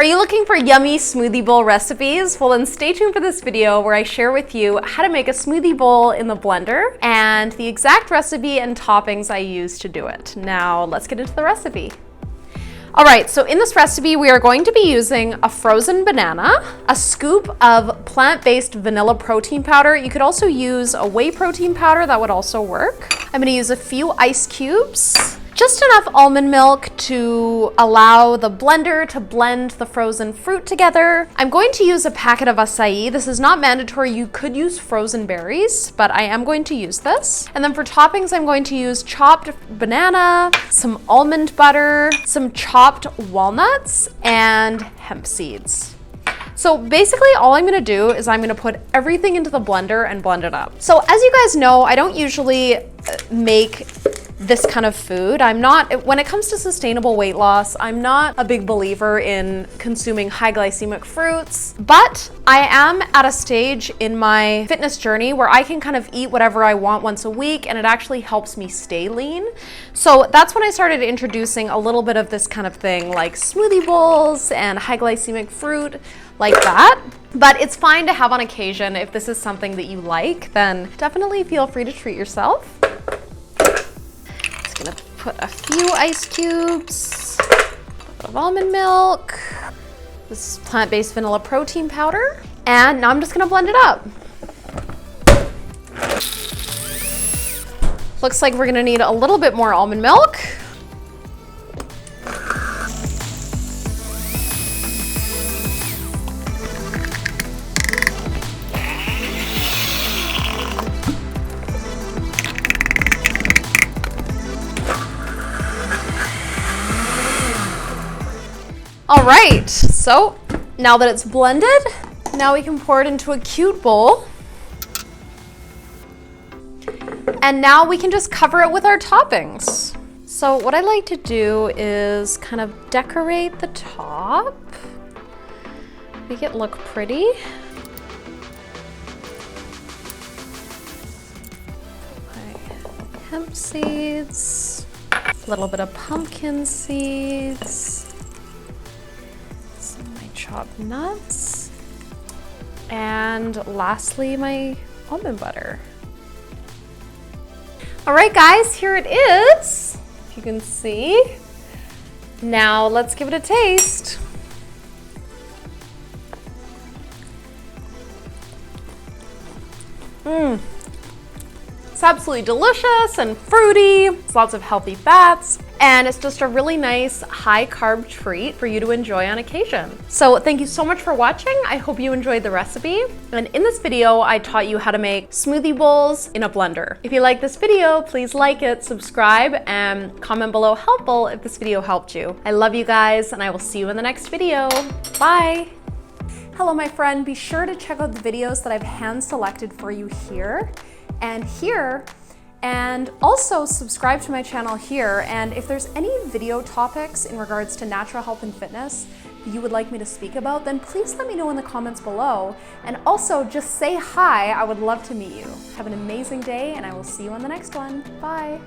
Are you looking for yummy smoothie bowl recipes? Well, then stay tuned for this video where I share with you how to make a smoothie bowl in the blender and the exact recipe and toppings I use to do it. Now, let's get into the recipe. All right, so in this recipe, we are going to be using a frozen banana, a scoop of plant-based vanilla protein powder. You could also use a whey protein powder, that would also work. I'm gonna use a few ice cubes, just enough almond milk to allow the blender to blend the frozen fruit together. I'm going to use a packet of acai. This is not mandatory. You could use frozen berries, but I am going to use this. And then for toppings, I'm going to use chopped banana, some almond butter, some chopped walnuts, and hemp seeds. So basically all I'm gonna do is I'm gonna put everything into the blender and blend it up. So as you guys know, I don't usually make this kind of food. When it comes to sustainable weight loss, I'm not a big believer in consuming high glycemic fruits, but I am at a stage in my fitness journey where I can kind of eat whatever I want once a week, and it actually helps me stay lean. So that's when I started introducing a little bit of this kind of thing, like smoothie bowls and high glycemic fruit like that. But it's fine to have on occasion. If this is something that you like, then definitely feel free to treat yourself. Gonna put a few ice cubes, a bit of almond milk, this plant-based vanilla protein powder, and now I'm just gonna blend it up. Looks like we're gonna need a little bit more almond milk. All right, so now that it's blended, now we can pour it into a cute bowl. And now we can just cover it with our toppings. So what I like to do is kind of decorate the top, make it look pretty. Hemp seeds, a little bit of pumpkin seeds, chopped nuts, and lastly, my almond butter. All right, guys, here it is. If you can see. Now let's give it a taste. It's absolutely delicious and fruity. It's lots of healthy fats, and it's just a really nice high carb treat for you to enjoy on occasion. So thank you so much for watching. I hope you enjoyed the recipe. And in this video, I taught you how to make smoothie bowls in a blender. If you like this video, please like it, subscribe, and comment below helpful if this video helped you. I love you guys, and I will see you in the next video. Bye. Hello, my friend. Be sure to check out the videos that I've hand selected for you here and here, and also subscribe to my channel here. And if there's any video topics in regards to natural health and fitness that you would like me to speak about, then please let me know in the comments below. And also just say hi, I would love to meet you. Have an amazing day, and I will see you on the next one. Bye.